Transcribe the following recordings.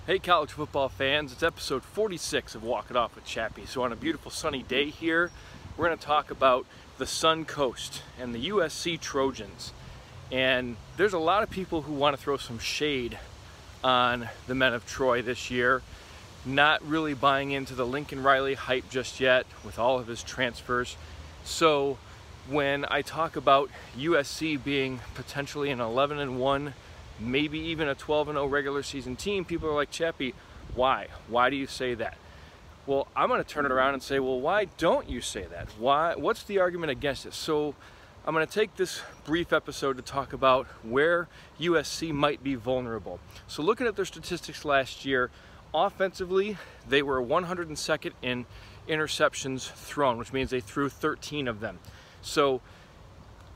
Hey college football fans, it's episode 46 of Walk It Off with Chappy. So on a beautiful sunny day here, we're going to talk about the Sun Coast and the USC Trojans. And there's a lot of people who want to throw some shade on the men of Troy this year, not really buying into the Lincoln Riley hype just yet with all of his transfers. So when I talk about USC being potentially an 11-1, maybe even a 12-0 regular season team, people are like, Chappy, why? Why do you say that? Well, I'm going to turn it around and say, well, why don't you say that? Why? What's the argument against it? So I'm going to take this brief episode to talk about where USC might be vulnerable. So looking at their statistics last year, offensively, they were 102nd in interceptions thrown, which means they threw 13 of them. So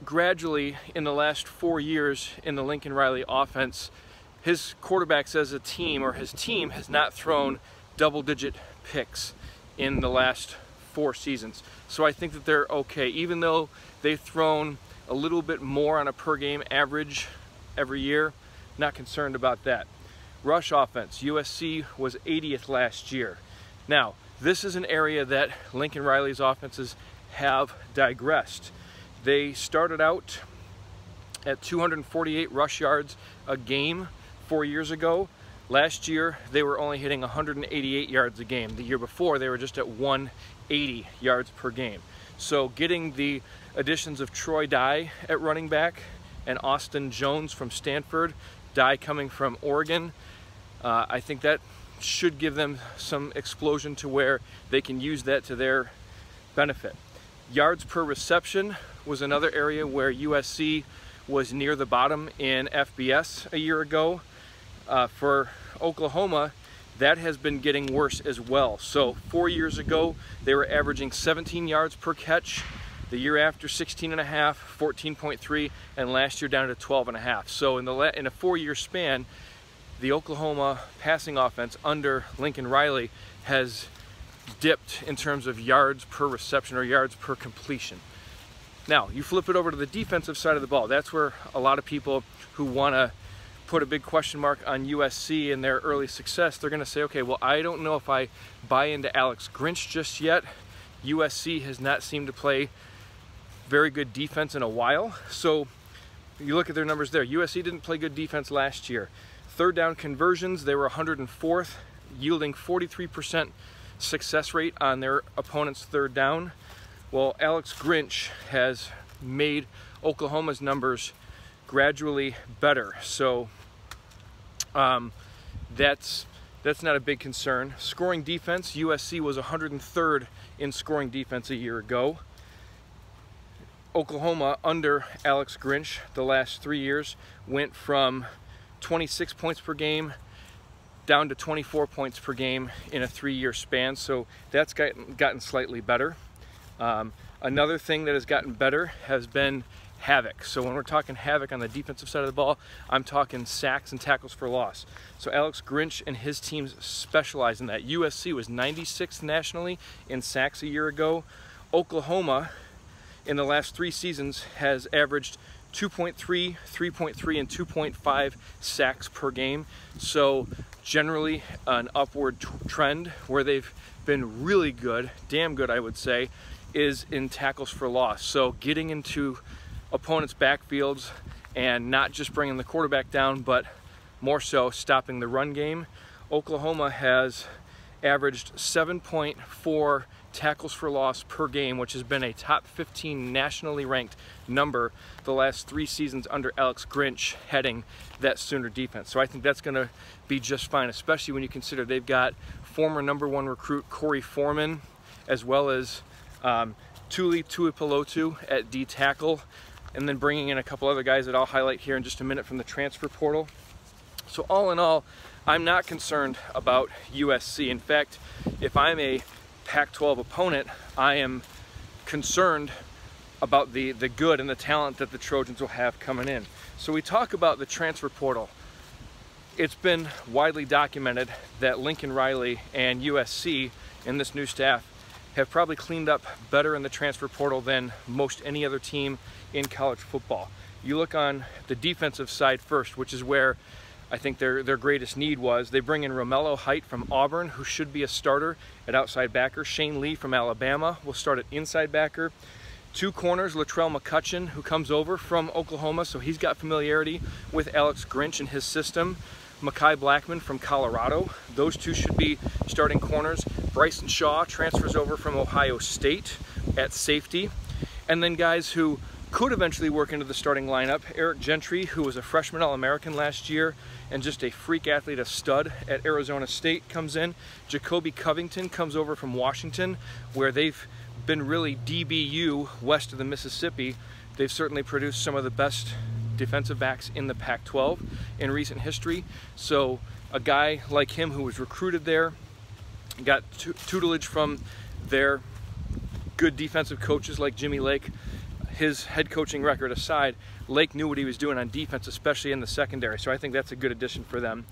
gradually, in the last 4 years in the Lincoln Riley offense, his quarterbacks as a team, or his team, has not thrown double-digit picks in the last 4 seasons. So I think that they're okay, even though they've thrown a little bit more on a per-game average every year. Not concerned about that. Rush offense, USC was 80th last year. Now, this is an area that Lincoln Riley's offenses have digressed. They started out at 248 rush yards a game 4 years ago. Last year, they were only hitting 188 yards a game. The year before, they were just at 180 yards per game. So getting the additions of Troy Dye at running back and Austin Jones from Stanford, Dye coming from Oregon, I think that should give them some explosion to where they can use that to their benefit. Yards per reception was another area where USC was near the bottom in FBS a year ago. For Oklahoma, that has been getting worse as well. So 4 years ago, they were averaging 17 yards per catch. The year after, 16.5, 14.3, and last year down to 12.5. So in a 4-year span, the Oklahoma passing offense under Lincoln Riley has dipped in terms of yards per reception or yards per completion. Now, you flip it over to the defensive side of the ball. That's where a lot of people who want to put a big question mark on USC and their early success, they're going to say, okay, well, I don't know if I buy into Alex Grinch just yet. USC has not seemed to play very good defense in a while. So you look at their numbers there. USC didn't play good defense last year. Third down conversions, they were 104th, yielding 43% success rate on their opponent's third down. Well, Alex Grinch has made Oklahoma's numbers gradually better. So that's not a big concern. Scoring defense, USC was 103rd in scoring defense a year ago. Oklahoma, under Alex Grinch, the last 3 years, went from 26 points per game down to 24 points per game in a 3-year span. So that's gotten slightly better. Another thing that has gotten better has been havoc. So when we're talking havoc on the defensive side of the ball, I'm talking sacks and tackles for loss. So Alex Grinch and his teams specialize in that. USC was 96th nationally in sacks a year ago. Oklahoma, in the last 3 seasons, has averaged 2.3, 3.3, and 2.5 sacks per game. So generally an upward trend. Where they've been really good, damn good I would say, is in tackles for loss. So getting into opponents' backfields and not just bringing the quarterback down, but more so stopping the run game. Oklahoma has averaged 7.4 tackles for loss per game, which has been a top 15 nationally ranked number the last 3 seasons under Alex Grinch heading that Sooner defense. So I think that's going to be just fine, especially when you consider they've got former #1 recruit Corey Foreman, as well as Tuli Tuipulotu at D tackle, and then bringing in a couple other guys that I'll highlight here in just a minute from the transfer portal. So all in all, I'm not concerned about USC. In fact, if I'm a Pac-12 opponent, I am concerned about the good and the talent that the Trojans will have coming in. So we talk about the transfer portal. It's been widely documented that Lincoln Riley and USC and this new staff have probably cleaned up better in the transfer portal than most any other team in college football. You look on the defensive side first, which is where I think their greatest need was they bring in Romello Height from Auburn, who should be a starter at outside backer. Shane Lee from Alabama will start at inside backer. 2 corners, Latrell McCutcheon, who comes over from Oklahoma, so he's got familiarity with Alex Grinch and his system. Mekhi Blackman from Colorado. Those 2 should be starting corners. Bryson Shaw transfers over from Ohio State at safety. And then guys who could eventually work into the starting lineup. Eric Gentry, who was a freshman All-American last year and just a freak athlete, a stud at Arizona State, comes in. Jacoby Covington comes over from Washington, where they've been really DBU west of the Mississippi. They've certainly produced some of the best defensive backs in the Pac-12 in recent history. So a guy like him who was recruited there, got tutelage from their good defensive coaches like Jimmy Lake. His head coaching record aside, Lake knew what he was doing on defense, especially in the secondary. So I think that's a good addition for them.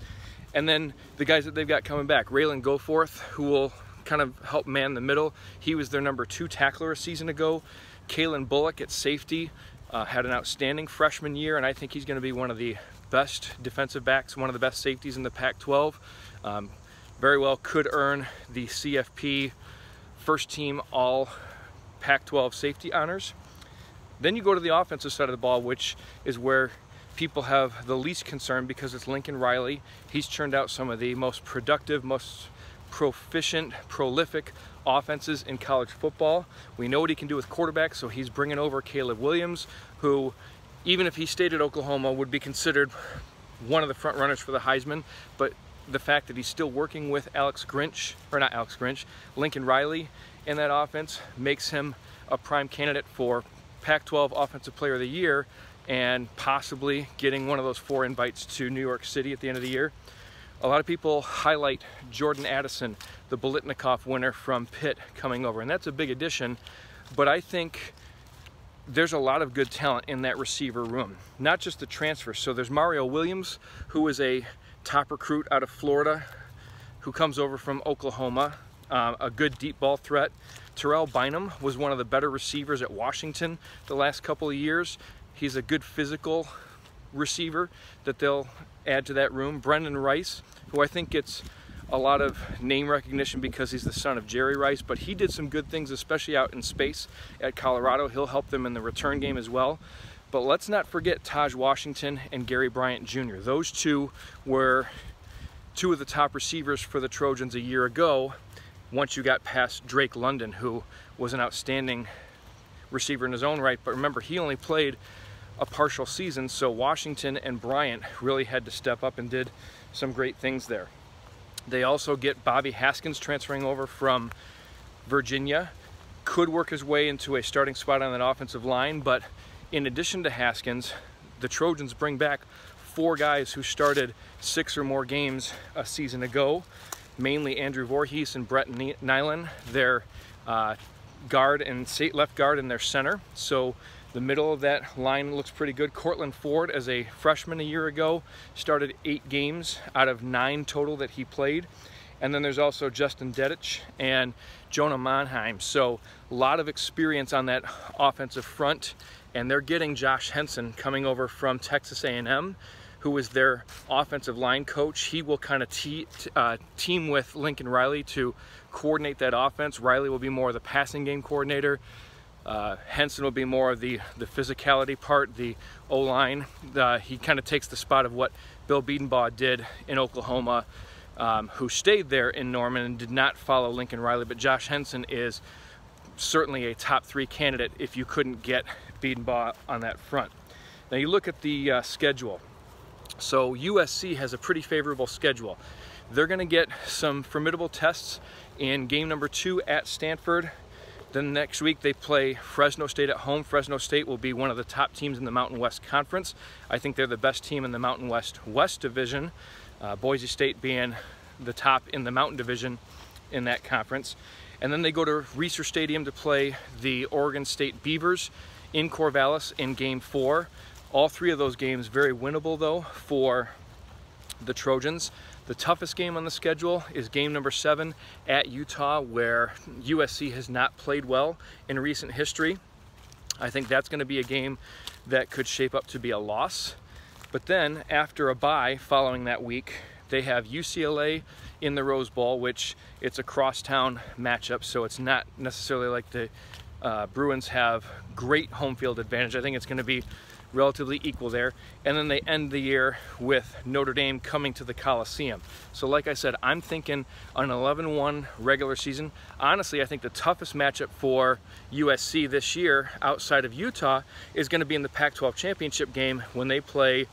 And then the guys that they've got coming back, Raylan Goforth, who will kind of help man the middle. He was their number 2 tackler a season ago. Kalyn Bullock at safety had an outstanding freshman year, and I think he's going to be one of the best defensive backs, one of the best safeties in the Pac-12. Very well could earn the CFP first team all Pac-12 safety honors. Then you go to the offensive side of the ball, which is where people have the least concern, because it's Lincoln Riley. He's churned out some of the most productive, most proficient, prolific offenses in college football. We know what he can do with quarterbacks, so he's bringing over Caleb Williams, who, even if he stayed at Oklahoma, would be considered one of the front runners for the Heisman. But the fact that he's still working with Lincoln Riley in that offense makes him a prime candidate for Pac-12 Offensive Player of the Year, and possibly getting one of those 4 invites to New York City at the end of the year. A lot of people highlight Jordan Addison, the Bolitnikoff winner from Pitt, coming over, and that's a big addition, but I think there's a lot of good talent in that receiver room, not just the transfers. So there's Mario Williams, who is a top recruit out of Florida, who comes over from Oklahoma, a good deep ball threat. Terrell Bynum was one of the better receivers at Washington the last couple of years. He's a good physical receiver that they'll add to that room. Brendan Rice, who I think gets a lot of name recognition because he's the son of Jerry Rice, but he did some good things, especially out in space at Colorado. He'll help them in the return game as well. But let's not forget Taj Washington and Gary Bryant Jr. Those 2 were 2 of the top receivers for the Trojans a year ago, once you got past Drake London, who was an outstanding receiver in his own right. But remember, he only played a partial season, so Washington and Bryant really had to step up and did some great things there. They also get Bobby Haskins transferring over from Virginia. Could work his way into a starting spot on that offensive line, but in addition to Haskins, the Trojans bring back 4 guys who started 6 or more games a season ago, mainly Andrew Voorhees and Brett Nyland, their guard and left guard and their center. So the middle of that line looks pretty good. Cortland Ford, as a freshman a year ago, started 8 games out of 9 total that he played. And then there's also Justin Dedich and Jonah Monheim. So a lot of experience on that offensive front. And they're getting Josh Henson coming over from Texas A&M, who is their offensive line coach. He will kind of team with Lincoln Riley to coordinate that offense. Riley will be more of the passing game coordinator. Henson will be more of the physicality part, the O-line. He kind of takes the spot of what Bill Biedenbaugh did in Oklahoma, who stayed there in Norman and did not follow Lincoln Riley. But Josh Henson is certainly a top 3 candidate if you couldn't get Biedenbaugh on that front. Now you look at the schedule. So USC has a pretty favorable schedule. They're going to get some formidable tests in game number 2 at Stanford. Then next week they play Fresno State at home. Fresno State will be one of the top teams in the Mountain West Conference. I think they're the best team in the Mountain West Division. Boise State being the top in the Mountain Division in that conference. And then they go to Reser Stadium to play the Oregon State Beavers in Corvallis in game 4. All 3 of those games very winnable though for the Trojans. The toughest game on the schedule is game number 7 at Utah, where USC has not played well in recent history. I think that's going to be a game that could shape up to be a loss. But then after a bye following that week, they have UCLA in the Rose Bowl, which it's a crosstown matchup, so it's not necessarily like the Bruins have great home field advantage. I think it's going to be relatively equal there. And then they end the year with Notre Dame coming to the Coliseum. So like I said, I'm thinking an 11-1 regular season. Honestly, I think the toughest matchup for USC this year outside of Utah is going to be in the Pac-12 championship game when they play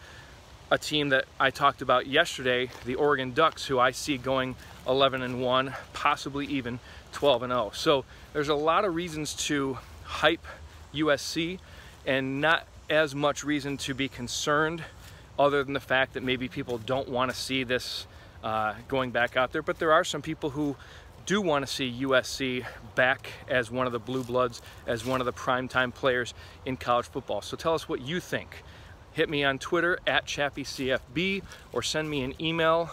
a team that I talked about yesterday, the Oregon Ducks, who I see going 11-1, possibly even 12-0. So there's a lot of reasons to hype USC and not as much reason to be concerned, other than the fact that maybe people don't want to see this going back out there. But there are some people who do want to see USC back as one of the blue bloods, as one of the primetime players in college football. So tell us what you think. Hit me on Twitter at ChappyCFB, or send me an email,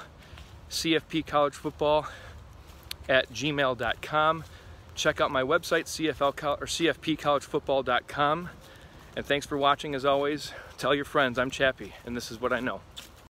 cfpcollegeffootball@gmail.com. Check out my website, cfpcollegefootball.com. And thanks for watching as always. Tell your friends I'm Chappy, and this is what I know.